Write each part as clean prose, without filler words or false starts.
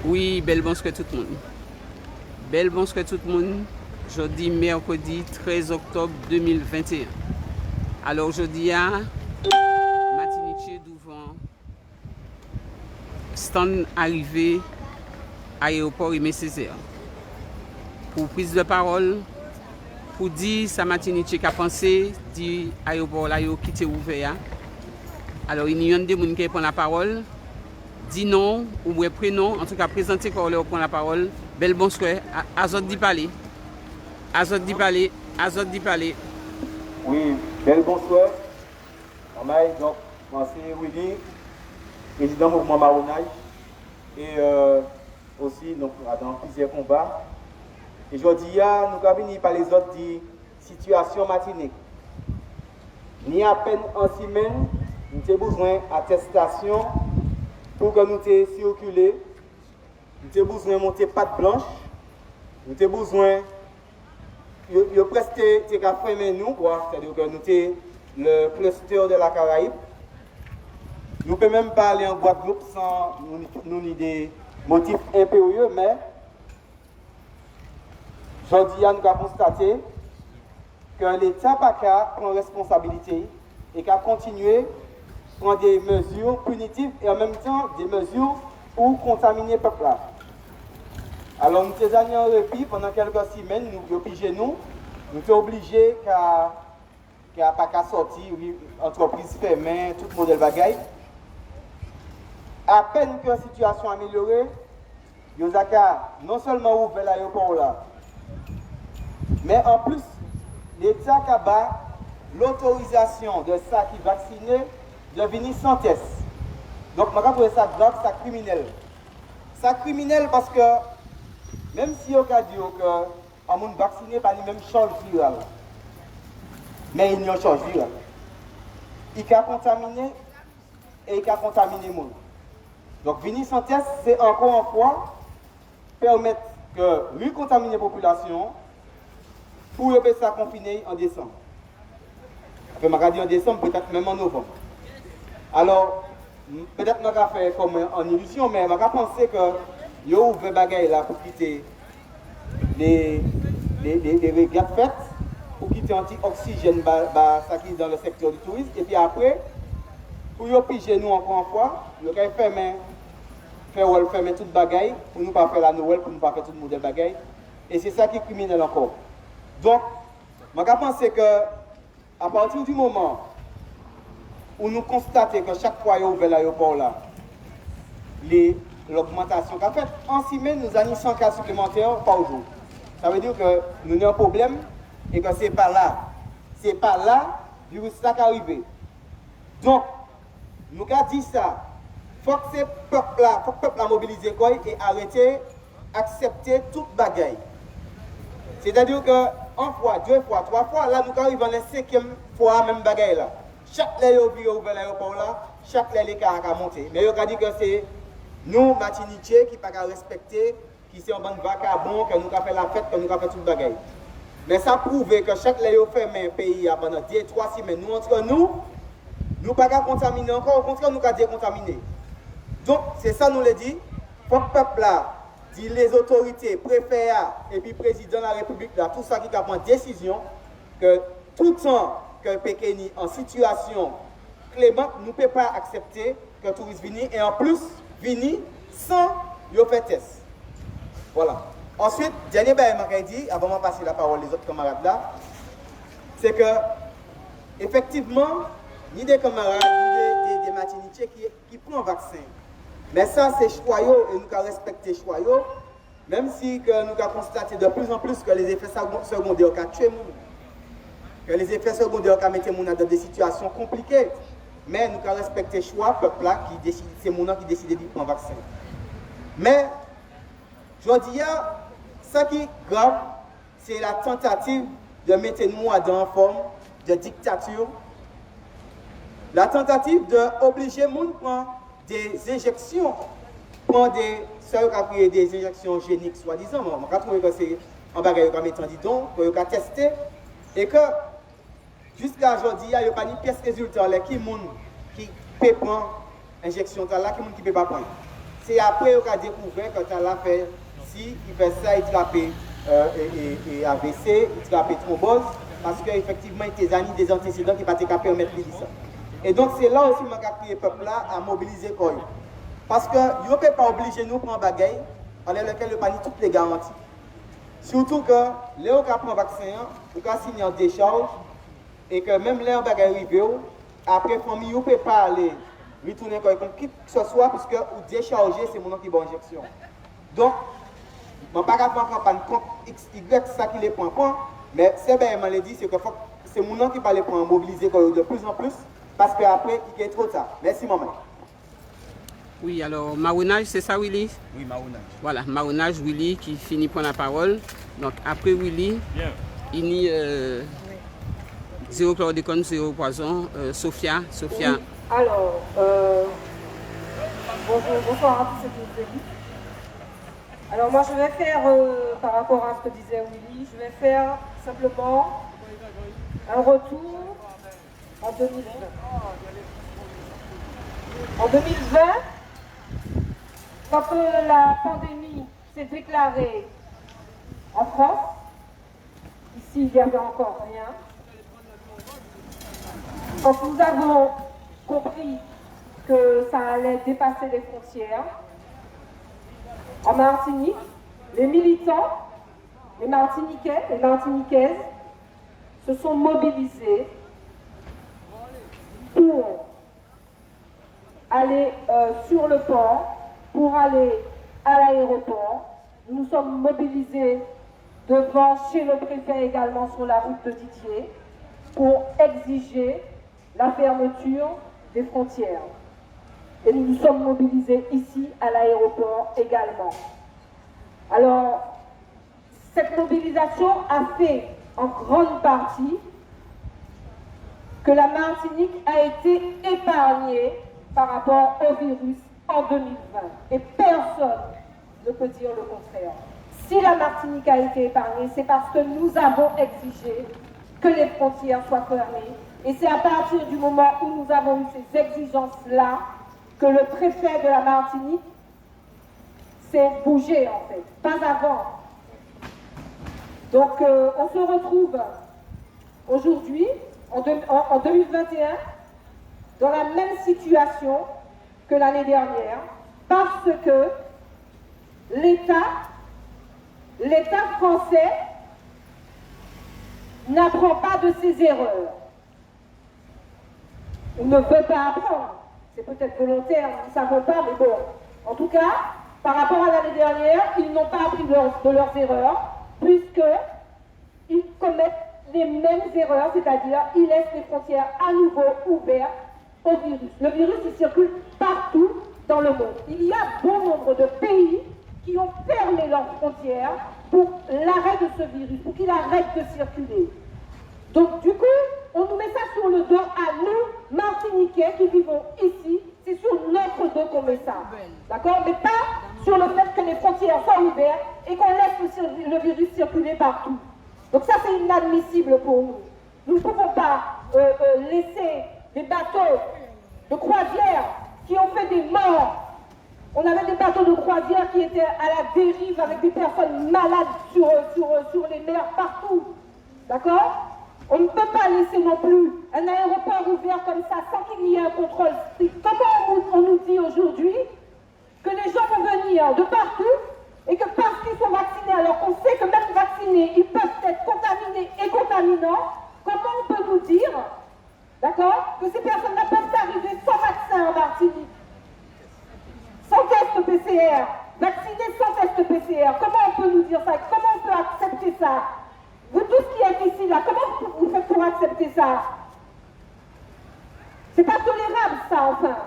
Oui, bel bonsoir tout le monde. Bel bonsoir tout le monde. Jeudi, mercredi 13 octobre 2021. Alors, jeudi, à Matiniché devant stand arrivé à l'aéroport Aimé Césaire. Pour prise de parole, pour dire sa Matiniché qu'a pensé, dit l'aéroport là, qui était ouvert. Alors, il y a des gens qui prennent la parole. Dit non, ou prénom, en tout cas présenter quand on prend la parole. Bel bonsoir, Azot dit parler. Azot dit parler, Azot dit parler. Oui, bel bonsoir. Donc, moi c'est Willy, président du mouvement Marronage. Et aussi, donc, dans plusieurs combats. Et aujourd'hui, nous avons venu par les autres dit situation Martinique. Ni à peine en semaine, nous avons besoin d'attestation pour que nous te circuler, nous avons besoin de monter patte blanche, nous avons besoin de prester nous, c'est-à-dire que nous sommes le cluster de la Caraïbe. Nous ne pouvons même pas aller en Guadeloupe sans nous des motifs impérieux, mais aujourd'hui, nous avons constaté que l'État PACA prend responsabilité et qu'a continué prendre des mesures punitives et en même temps des mesures pour contaminer le peuple là. Alors nous sommes allés en répit pendant quelques semaines, nous sommes obligés qu'à pas qu'à sortir, entreprise fermée, tout modèle bagaille. À peine que la situation améliorée, nous avons non seulement ouvert l'aéroport là, mais en plus, l'État a l'autorisation de ça qui vacciné de venir sans test. Donc, je trouve ça grave, ça criminel. Ça criminel parce que, même si on a dit que un monde vacciné par les mêmes charge virale, mais il n'y a pas charge virale. Il a contaminé et il a contaminé le monde. Donc, venir sans test, c'est encore une fois permettre que lui contaminer la population pour que ça confiner en décembre. Après, je vais dire en décembre, peut-être même en novembre. Alors, peut-être que je vais faire comme en illusion, mais je vais penser que je vais ouvrir des bagailles là pour quitter les regattes faites, pour quitter l'anti-oxygène ça qui est dans le secteur du tourisme. Et puis après, pour y piger nous encore une fois, je vais fermer toute les bagailles pour ne pas faire la Noël, pour ne pas faire tout le modèle bagaille. Et c'est ça qui est criminel encore. Donc, je pense que à partir du moment où nous constatons que chaque fois qu'il y a ouvert l'aéroport là, l'augmentation qu'a fait, en semaine, nous avons 100 cas supplémentaires par jour. Ça veut dire que nous avons un problème et que ce n'est pas là, du virus ça qui arrive. Donc, nous avons dit ça, il faut que ce peuple-là mobilise et arrêter d'accepter toute bagaille. C'est-à-dire que, une fois, deux fois, trois fois, là, nous arrivons à la cinquième fois, même bagaille là. Chaque lait qui ouvert l'aéroport là, chaque lait qui a monté. Mais il a dit que c'est nous, Matiniché, qui ne pas respecter, qui sont en banque vacabon, que nous avons fait la fête, que nous avons fait tout le bagaille. Mais ça prouve que chaque lait qui fermé un pays pendant 2-3 semaines, nous, entre nous, nous ne pouvons pas contaminer encore, au contraire, nous avons décontaminé. Donc, c'est ça, nous le dit. Pour le peuple là, dit les autorités, préfets et puis président de la République, là, tout ça qui a pris décision, que tout le temps que Pékeni en situation clémente, nous ne pouvons pas accepter que le touriste vienne et en plus, vienne sans le faire test. Voilà. Ensuite, dernier bail que dit, avant de passer la parole aux autres camarades là, c'est que, effectivement, ni des camarades, ni des Martiniquais qui prennent un vaccin. Mais ça, c'est choyau et nous avons respecté choyau, même si que nous avons constaté de plus en plus que les effets secondaires ont tué les gens. Que les effets secondaires ont mis les gens dans des situations compliquées. Mais nous avons respecté le choix du peuple là, c'est les gens qui décident de prendre un vaccin. Mais, je dis, ce qui est grave, c'est la tentative de mettre nous dans une forme de dictature. La tentative d'obliger les gens à prendre des injections, prendre des injections géniques, soi-disant. Je trouve que c'est un bagage qui est dit donc, que vous tester, et que jusqu'à aujourd'hui, il n'y a pas de pièce résultat qui peut prendre l'injection là, qui ne peut pas prendre. c'est après qu'on a découvert quand on a fait, si il fait ça, il trappe et AVC, il trappe thrombose, parce qu'effectivement, il y a des antécédents qui ne peuvent pas permettre de ça. Et donc, c'est là aussi que je crié le peuple là à mobiliser quoi. Parce que vous ne pouvez pas obliger nous à prendre des bagailles, en lequel le panier toutes les garanties. Surtout que, les gens qui prennent le vaccin, vous pouvez signer en décharge, et que même les gens qui arrivent, après, la famille ne peut pas aller retourner qui que ce soit, puisque vous déchargez, c'est mon qui bon injection. Donc, je ne peux pas faire une campagne contre X, Y, ça qui les prend, mais c'est bien, je l'ai dit, c'est que c'est mon qui va les prendre, mobiliser de plus en plus, parce qu'après, il y a trop tard. Merci, maman. Oui, alors, marronnage, c'est ça, Willy? Oui, marronnage. Voilà, marronnage, Willy, qui finit prendre la parole. Donc, après Willy, il y a zéro chlordécone, zéro poison. Sophia. Oui. Alors, bonsoir à tous ceux qui nous écoutent. Alors, moi, je vais faire, par rapport à ce que disait Willy, je vais faire simplement un retour en 2020. En 2020, quand la pandémie s'est déclarée en France, ici il n'y avait encore rien, quand nous avons compris que ça allait dépasser les frontières, en Martinique, les militants, les Martiniquais, les Martiniquaises se sont mobilisés pour aller sur le port, pour aller à l'aéroport. Nous sommes mobilisés chez le préfet également sur la route de Didier pour exiger la fermeture des frontières. Et nous nous sommes mobilisés ici à l'aéroport également. Alors, cette mobilisation a fait en grande partie que la Martinique a été épargnée par rapport au virus en 2020. Et personne ne peut dire le contraire. Si la Martinique a été épargnée, c'est parce que nous avons exigé que les frontières soient fermées. Et c'est à partir du moment où nous avons eu ces exigences-là que le préfet de la Martinique s'est bougé, en fait. Pas avant. Donc, on se retrouve aujourd'hui, en 2021, dans la même situation que l'année dernière, parce que l'État français n'apprend pas de ses erreurs. On ne veut pas apprendre. C'est peut-être volontaire, nous ne savons pas, mais bon. En tout cas, par rapport à l'année dernière, ils n'ont pas appris de leurs erreurs, puisqu'ils commettent les mêmes erreurs, c'est-à-dire ils laissent les frontières à nouveau ouvertes au virus. Le virus, il circule partout dans le monde. Il y a bon nombre de pays qui ont fermé leurs frontières pour l'arrêt de ce virus, pour qu'il arrête de circuler. Donc du coup, on nous met ça sur le dos à nous, Martiniquais, qui vivons ici. C'est sur notre dos qu'on met ça. D'accord? Mais pas sur le fait que les frontières soient ouvertes et qu'on laisse le virus circuler partout. Donc ça, c'est inadmissible pour nous. Nous ne pouvons pas laisser des bateaux de croisière qui ont fait des morts. On avait des bateaux de croisière qui étaient à la dérive avec des personnes malades sur les mers partout. D'accord? On ne peut pas laisser non plus un aéroport ouvert comme ça sans qu'il y ait un contrôle strict. Comment on nous dit aujourd'hui que les gens vont venir de partout et que parce qu'ils sont vaccinés, alors qu'on sait que même vaccinés, ils peuvent être contaminés et contaminants, comment on peut nous dire, d'accord, que ces personnes-là peuvent arriver sans vaccin en Martinique, sans test PCR, vaccinés sans test PCR? Comment on peut nous dire ça? Comment on peut accepter ça? Vous tous qui êtes ici, là, comment vous faites pour accepter ça? C'est pas tolérable, ça, enfin.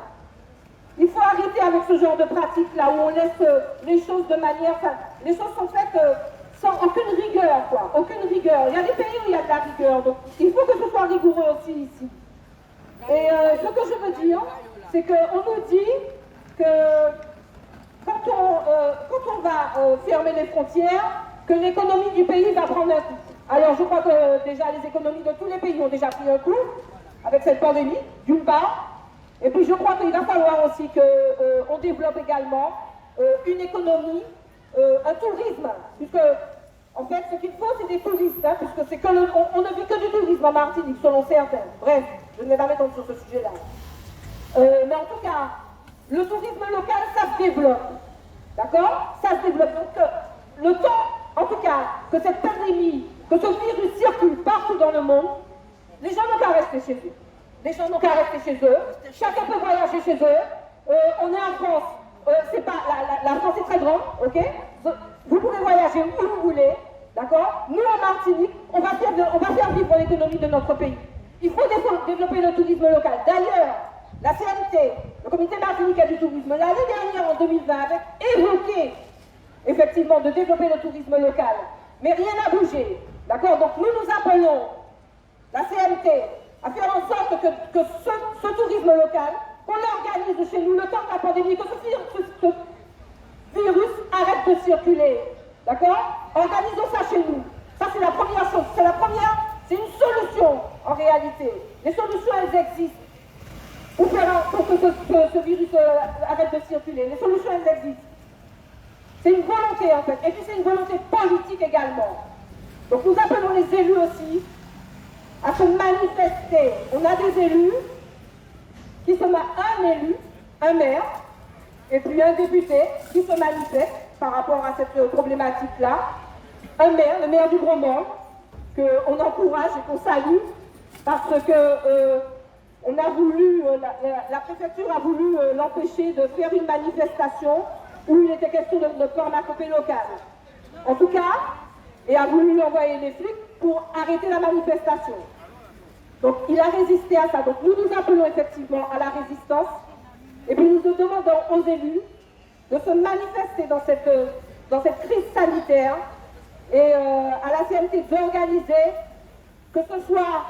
Il faut arrêter avec ce genre de pratique, là, où on laisse les choses de manière... Enfin, les choses sont faites sans aucune rigueur, quoi. Aucune rigueur. Il y a des pays où il y a de la rigueur, donc il faut que ce soit rigoureux aussi, ici. Et ce que je veux dire, c'est qu'on nous dit que quand on va fermer les frontières, que l'économie du pays va prendre un coup. Alors je crois que déjà les économies de tous les pays ont déjà pris un coup avec cette pandémie, d'une part. Et puis je crois qu'il va falloir aussi qu'on développe également une économie, un tourisme, puisque en fait ce qu'il faut c'est des touristes, hein, puisque c'est que on ne vit que du tourisme en Martinique selon certains. Bref, je ne vais pas m'étendre sur ce sujet-là. Mais en tout cas, le tourisme local ça se développe, d'accord? Ça se développe. Donc le temps, en tout cas, que cette pandémie, que ce virus circule partout dans le monde, les gens n'ont qu'à rester chez eux. Les gens n'ont qu'à rester chez eux. Chacun peut voyager chez eux. On est en France. C'est pas, la France est très grande, ok? Vous pouvez voyager où vous voulez, d'accord? Nous, en Martinique, on va faire vivre l'économie de notre pays. Il faut développer le tourisme local. D'ailleurs, la CMT, le Comité martiniquais du tourisme, l'année dernière, en 2020, avait évoqué, effectivement, de développer le tourisme local. Mais rien n'a bougé, d'accord? Donc, nous appelons la CMT à faire en sorte que ce tourisme local, qu'on l'organise chez nous le temps de la pandémie, que ce virus arrête de circuler. D'accord? Organisons ça chez nous. Ça, c'est la première chose. C'est une solution en réalité. Les solutions, elles existent pour que ce virus arrête de circuler. Les solutions, elles existent. C'est une volonté en fait. Et puis c'est une volonté politique également. Donc nous appelons les élus aussi à se manifester. On a des élus qui se un élu, un maire, et puis un député qui se manifeste par rapport à cette problématique-là. Un maire, le maire du Grand Monde, qu'on encourage et qu'on salue, parce que on a voulu, la préfecture a voulu l'empêcher de faire une manifestation où il était question de pharmacopée locale. En tout cas, et a voulu envoyer les flics pour arrêter la manifestation. Donc il a résisté à ça. Donc nous appelons effectivement à la résistance et puis nous demandons aux élus de se manifester dans cette crise sanitaire et à la CMT d'organiser, que ce soit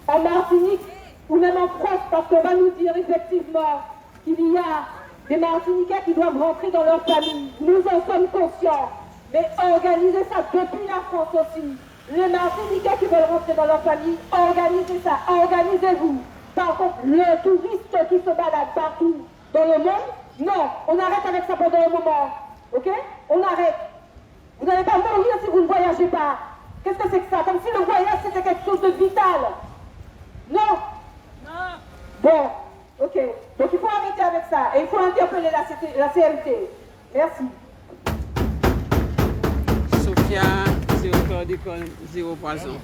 en Martinique ou même en France, parce qu'on va nous dire effectivement qu'il y a des Martiniquais qui doivent rentrer dans leur famille. Nous en sommes conscients, mais organisez ça depuis la France aussi. Les Martiniquais qui veulent rentrer dans leur famille, organisez ça, organisez-vous. Par contre, le touriste qui se balade partout dans le monde, non, on arrête avec ça pendant un moment, ok? On arrête. Vous n'allez pas mourir si vous ne voyagez pas. Qu'est-ce que c'est que ça? Comme si le voyage c'était quelque chose de vital. Non. Non. Bon, ok. Donc il faut arrêter avec ça et il faut interpeller la CMT. Merci. Sophia, directeur d'école, zéro poison.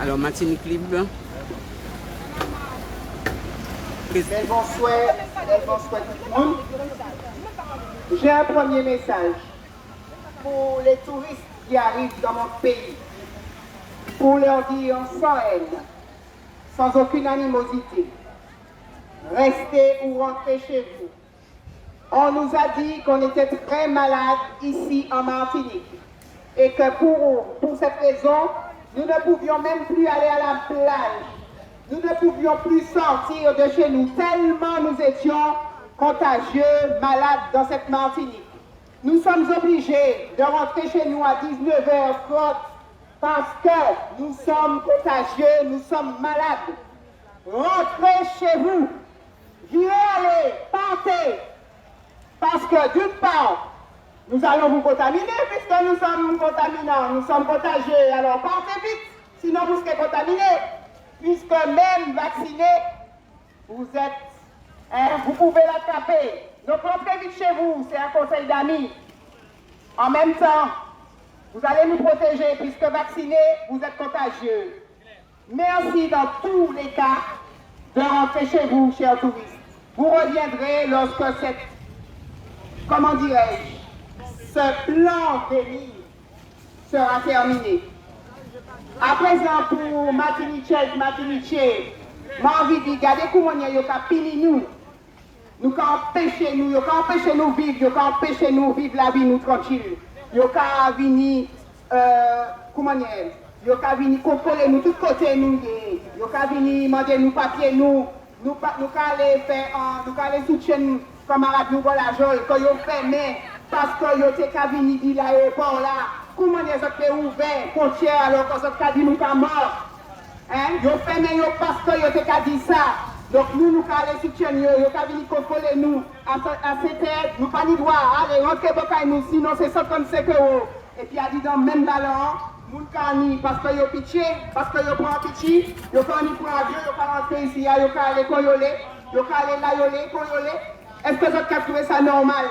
Alors, Martinique libre. Bonsoir tout le monde. J'ai un premier message pour les touristes qui arrivent dans mon pays, pour leur dire sans haine, sans aucune animosité, restez ou rentrez chez vous. On nous a dit qu'on était très malade ici en Martinique et que pour cette raison, nous ne pouvions même plus aller à la plage. Nous ne pouvions plus sortir de chez nous tellement nous étions contagieux, malades dans cette Martinique. Nous sommes obligés de rentrer chez nous à 19h30 parce que nous sommes contagieux, nous sommes malades. Rentrez chez vous. Virez aller, partez. Parce que d'une part, nous allons vous contaminer puisque nous sommes contaminants, nous sommes contagieux. Alors partez vite, sinon vous serez contaminés. Puisque même vacciné, vous pouvez l'attraper. Donc rentrez vite chez vous, c'est un conseil d'amis. En même temps, vous allez nous protéger puisque vacciné, vous êtes contagieux. Merci dans tous les cas de rentrer chez vous, chers touristes. Vous reviendrez lorsque comment dirais-je, ce plan d'élite sera terminé. À présent, pour Martinique, j'ai envie de dire, regardez comment il y a pini nous. Nous qu'à empêcher nous, vivre, la vie nous tranquille. Il y a venir, comment dire, il y a venir contrôler nous tous côtés nous. Il y a venir demander nous papiers nous aller faire, nous aller soutenir nous, camarades nous pour l'argent, quand ils ont fermé, parce que ils ont venir de l'aéroport là. Comment les autres ouvert, frontières, alors que les autres dit nous pas mort. Ils ont fermé parce que ils ont dit ça. Donc nous allons soutien, nous allons venir contrôler nous à cette aide, nous pas ni droit, allez, rentrer pour nous, sinon c'est 55 €. Et puis, il dit dans le même ballon, moun kani, parce que yo pitché, parce que yo prend pitché, yo kani pour avion, yo pas rentrer ici, yo aller koyolé, yo aller la koyolé. Est-ce que vous avez trouvé ça normal?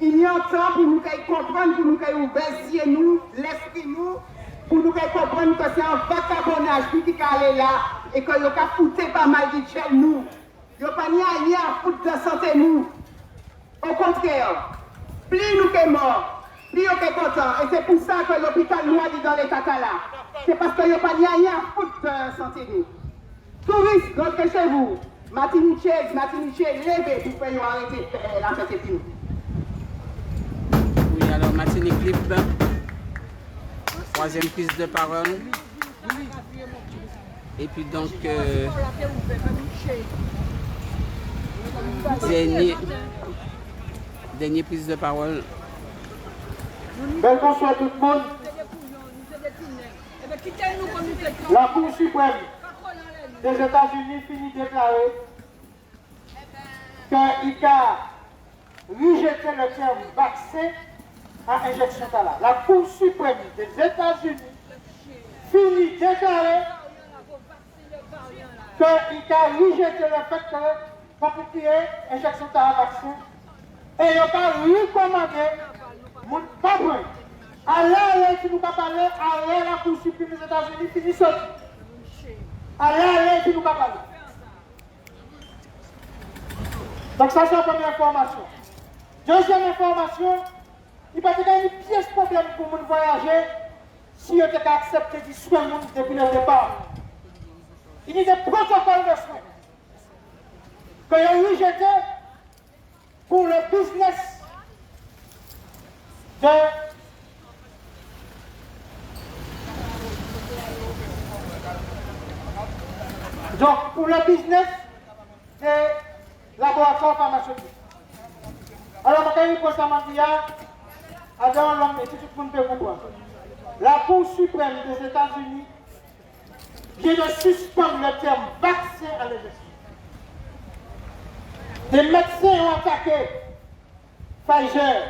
Il y a un temps pour nous comprendre, pour nous ouvrir nous, l'esprit nous, pour nous comprendre que c'est un vagabondage qui est allé là et que nous avons foutu pas mal de chez nous. Nous n'avons pas rien à foutre de santé nous. Au contraire, plus nous sommes morts, plus nous sommes contents. Et c'est pour ça que l'hôpital nous a dit dans les caca là. C'est parce que nous n'avons pas rien à foutre de santé nous. Touristes, rentrez chez vous. Martinique, levez, vous pouvez arrêter la fête et tout. Oui, alors Martinique libre. Troisième prise de parole. Et puis donc, dernière prise de parole. Bel bonsoir tout le monde. La Cour suprême des États-Unis finit de déclarer qu'il a rejeté le terme vaccin à injection tala. La Cour suprême des États-Unis finit de déclarer qu'il a rejeté le fait que pour qu'il injection tala vaccin et il a recommandé mon papa. Allez, si nous ne parlons pas, allez la Cour suprême des États-Unis finit ça. Allez, si nous ne parlons pas. Donc ça c'est la première information. Deuxième information, il n'y a pas de pièce problème pour nous voyager si on a accepté de soigner depuis le départ. Il y a des protocoles de soins que ont rejeté pour le business de donc pour le business des laboratoires pharmaceutiques. Alors, je vais vous dire, avant l'homme et tout le monde peut comprendre. La Cour suprême des États-Unis vient de suspendre le terme vaccin à l'injection. Des médecins ont attaqué Pfizer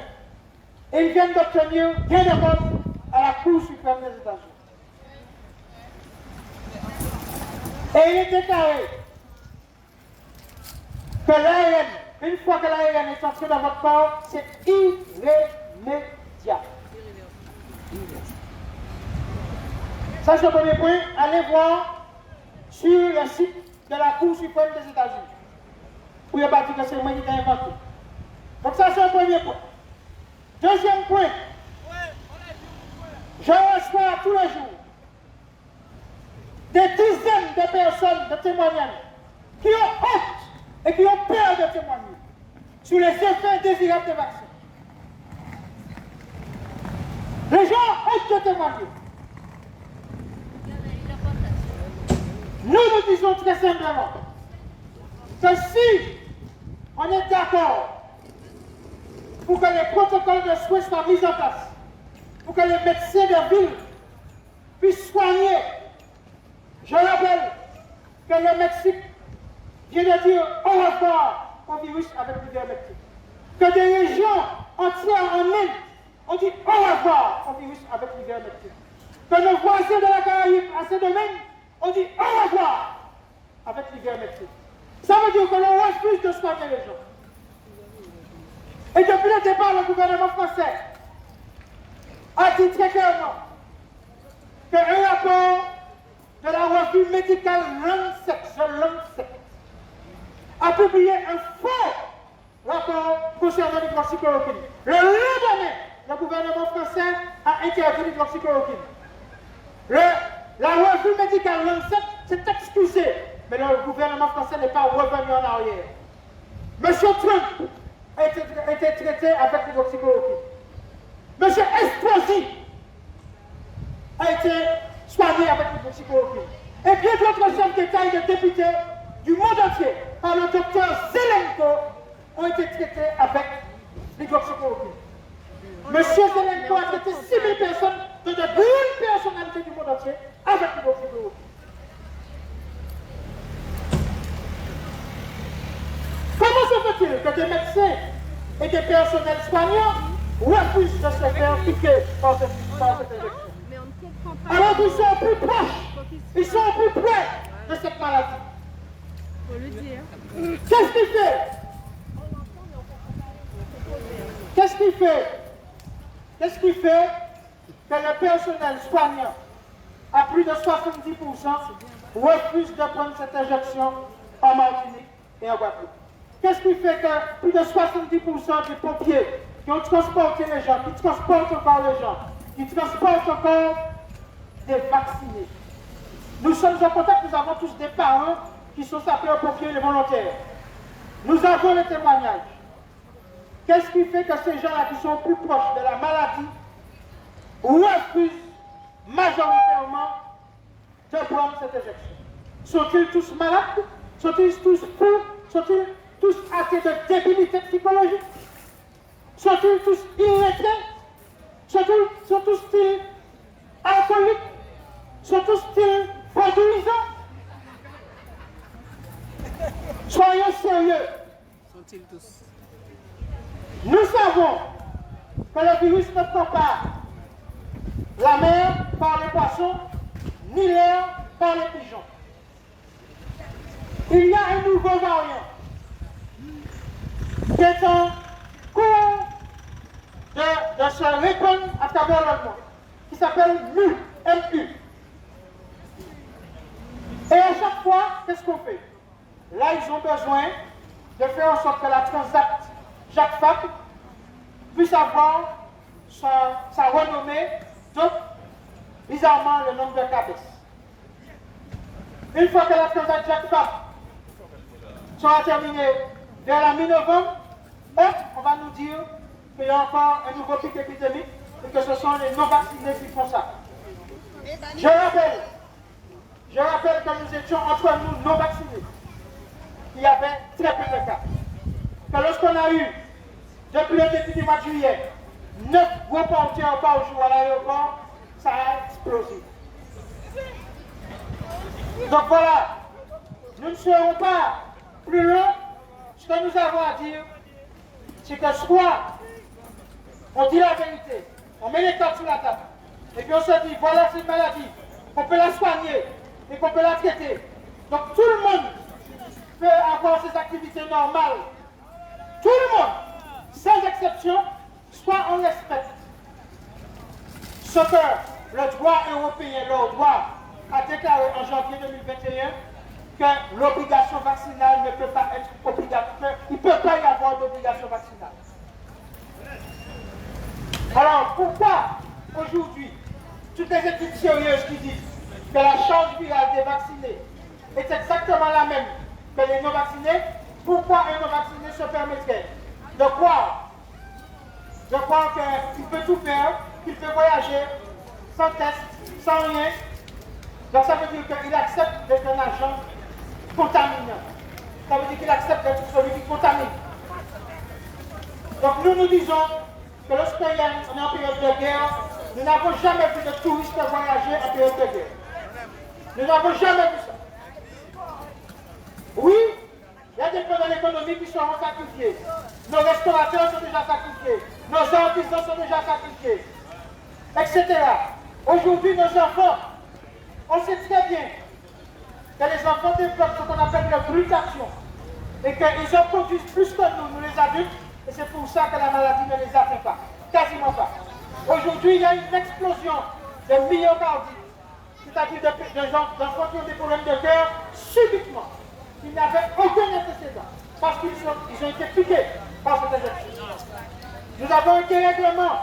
et ils viennent d'obtenir gain de cause à la Cour suprême des États-Unis. Et il est déclaré que l'ARN, une fois que l'ARN est entré dans votre corps, c'est irrémédiable. Ça, c'est le premier point. Allez voir sur le site de la Cour suprême des États-Unis. Où il n'y a pas dit que c'est moi qui l'ai inventé. Donc ça, c'est le premier point. Deuxième point. Je reçois tous les jours des dizaines de personnes de témoignages qui ont honte et qui ont peur de témoigner sur les effets désirables des vaccins. Les gens ont honte de témoigner. Nous disons très simplement que si on est d'accord pour que les protocoles de soins soient mis en place, pour que les médecins de ville puissent soigner, je rappelle que le Mexique vient de dire au revoir au virus avec l'ivermectine. Que des régions entières en Inde ont dit au revoir au virus avec l'ivermectine. Que nos voisins de la Caraïbe, à ce domaine, ont dit au revoir avec l'ivermectine. Ça veut dire que l'on refuse de soigner les gens. Et depuis le départ, le gouvernement français a dit très clairement qu'un rapport de la revue médicale Lancet a publié un faux rapport concernant l'hydroxychloroquine. Le lendemain, le gouvernement français a interdit l'hydroxychloroquine. La revue médicale Lancet s'est excusée, mais le gouvernement français n'est pas revenu en arrière. M. Trump a été traité avec l'hydroxychloroquine. M. Estrosi a été soigné avec l'hydroxychloroquine. Et bien d'autres chefs d'État et de députés du monde entier, par le docteur Zelenko, ont été traités avec l'hydroxychloroquine. Monsieur Zelenko a traité 6 000 personnes de grandes personnalités du monde entier avec l'hydroxychloroquine. semble-t-il que des médecins et des personnels soignants refusent de se faire piquer par cette injection. Alors qu'ils sont plus proches, ils sont plus près de cette maladie. Qu'est-ce qui fait? Qu'est-ce qui fait que le personnel soignant, à plus de 70%, refuse de prendre cette injection en Martinique et en Guadeloupe? Qu'est-ce qui fait que plus de 70% des pompiers qui ont transporté les gens, qui transportent encore les gens, qui transportent encore des vaccinés? Nous sommes en contact, nous avons tous des parents qui sont sapeurs-pompiers et les volontaires. Nous avons les témoignages. Qu'est-ce qui fait que ces gens-là qui sont plus proches de la maladie refusent majoritairement de prendre cette injection? Sont-ils tous malades? Sont-ils tous fous? Sont-ils tous atteints de débilité psychologique? Sont-ils tous illettrés? Sont tous-ils alcooliques? Sont tous-ils fraudulants? Soyons sérieux. Sont-ils tous? Nous savons que le virus ne prend pas la mer par les poissons, ni l'air par les pigeons. Il y a un nouveau variant qui est en cours de se répandre à travers le monde, qui s'appelle MU. Et à chaque fois, qu'est-ce qu'on fait? Là, ils ont besoin de faire en sorte que la Transat Jacques Fabre puisse avoir sa renommée, donc bizarrement le nombre de cas baisse. Une fois que la Transat Jacques Fabre sera terminée vers la mi-novembre, on va nous dire qu'il y a encore un nouveau pic épidémique et que ce sont les non-vaccinés qui font ça. Je rappelle que nous étions entre nous non-vaccinés. Il y avait très peu de cas. Que lorsqu'on a eu, depuis le début du mois de juillet, 9 gros porteurs par jour à l'aéroport, ça a explosé. Donc voilà, nous ne serons pas plus loin. Ce que nous avons à dire, c'est que soit on dit la vérité, on met les cartes sur la table, et puis on se dit, voilà cette maladie, qu'on peut la soigner et qu'on peut la traiter. Donc tout le monde peut avoir ses activités normales. Tout le monde, sans exception, soit on respecte ce que le droit européen, leur droit, a déclaré en janvier 2021 que l'obligation vaccinale ne peut pas être obligatoire. Il ne peut pas y avoir d'obligation vaccinale. Alors pourquoi aujourd'hui, toutes les études sérieuses qui disent que la charge virale des vaccinés est exactement la même que les non-vaccinés, pourquoi un non-vacciné se permettrait de croire qu'il peut tout faire, qu'il peut voyager sans test, sans rien? Donc ça veut dire qu'il accepte d'être un agent contaminant. Ça veut dire qu'il accepte d'être celui qui contamine. Donc nous disons que lorsqu'on est en période de guerre, nous n'avons jamais vu de touristes voyager en période de guerre. Nous n'avons jamais vu ça. Oui, il y a des points de l'économie qui seront sacrifiés. Nos restaurateurs sont déjà sacrifiés. Nos artisans sont déjà sacrifiés. Etc. Aujourd'hui, nos enfants, on sait très bien que les enfants développent ce qu'on appelle la glutation. Et qu'ils en produisent plus que nous les adultes. Et c'est pour ça que la maladie ne les atteint pas. Quasiment pas. Aujourd'hui, il y a une explosion de myocardie. C'est-à-dire d'enfants qui ont des problèmes de cœur subitement. Ils n'avaient aucun antécédent parce qu'ils ont été piqués par cette injection. Nous avons un dérèglement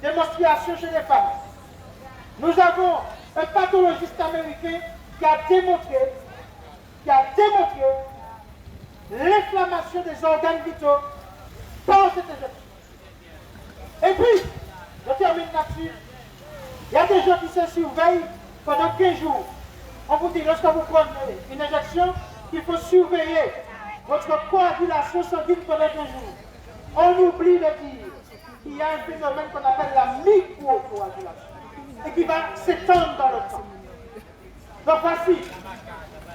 des menstruations chez les femmes. Nous avons un pathologiste américain qui a démontré l'inflammation des organes vitaux par cette injection. Et puis, je termine là-dessus, il y a des gens qui se surveillent pendant 15 jours. On vous dit, lorsque vous prenez une injection, il faut surveiller votre coagulation sanguine pendant 15 jours. On oublie de dire qu'il y a un phénomène qu'on appelle la microcoagulation et qui va s'étendre dans le temps. Donc voici.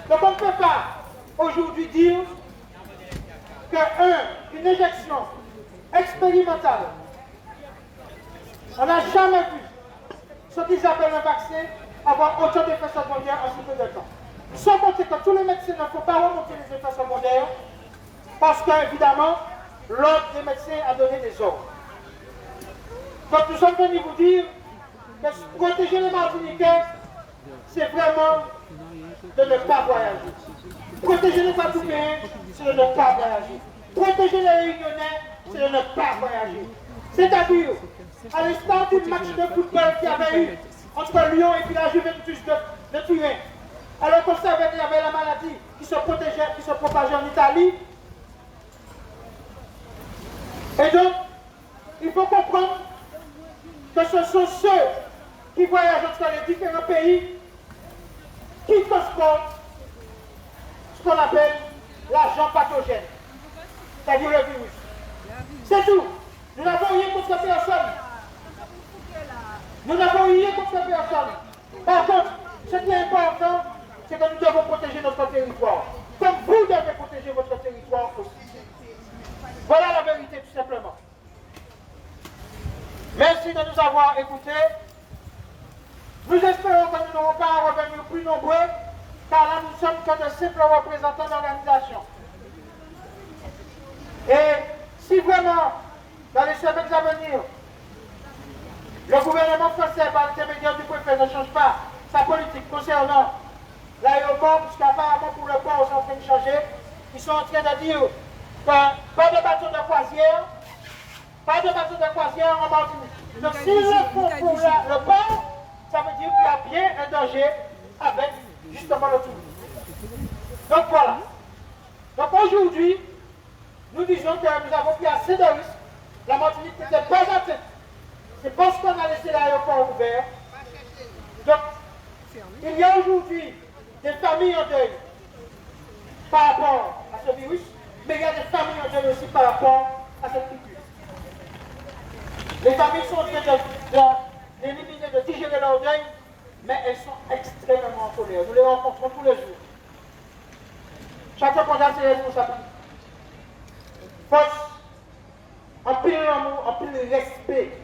Donc on ne peut pas aujourd'hui dire une injection expérimentale, on n'a jamais vu ce qu'ils appellent un vaccin avoir autant d'effets secondaires en si peu de temps. Sans compter que tous les médecins ne font pas remonter les effets secondaires parce qu'évidemment, l'ordre des médecins a donné des ordres. Donc nous sommes venus vous dire que protéger les Martiniquais, c'est vraiment de ne pas voyager. Protéger les Guadeloupéens, c'est de ne pas voyager. Protéger les Réunionnais, c'est de ne pas voyager. C'est-à-dire, à l'instant du match de football qu'il y avait eu entre Lyon et puis la Juventus de Turin, alors qu'on savait qu'il y avait la maladie qui se propageait en Italie. Et donc, il faut comprendre que ce sont ceux qui voyagent entre les différents pays qui transportent ce qu'on appelle l'agent pathogène, c'est-à-dire le virus. C'est tout. Nous n'avons rien contre personne. Nous n'avons rien contre personne. Par contre, ce qui est important, c'est que nous devons protéger notre territoire. Comme vous devez protéger votre territoire aussi. Voilà la vérité, tout simplement. Merci de nous avoir écoutés. Nous espérons que nous n'aurons pas à revenir plus nombreux, car là nous sommes que de simples représentants d'organisation. Et si vraiment, dans les semaines à venir, le gouvernement français, par l'intermédiaire du préfet, ne change pas sa politique concernant l'aéroport, puisqu'apparemment pour le port, ils sont en train de changer, ils sont en train de dire que pas de bateau de croisière, en Martinique. Donc s'ils le font pour le port, ça veut dire qu'il y a bien un danger avec justement le tourisme. Donc voilà. Donc aujourd'hui, nous disons que nous avons pris assez de risques. La Martinique n'était pas atteinte. C'est parce qu'on a laissé l'aéroport ouvert. Donc, il y a aujourd'hui des familles en deuil par rapport à ce virus, mais il y a des familles en deuil aussi par rapport à cette culture. Les familles sont en train d'éliminer, de digérer leur deuil, mais elles sont extrêmement en colère. Nous les rencontrons tous les jours. Chacun prend ses responsabilités. Force, en pile amour, en pile respect,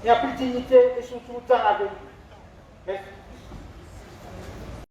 et en pile dignité, et surtout dans la vérité. Merci.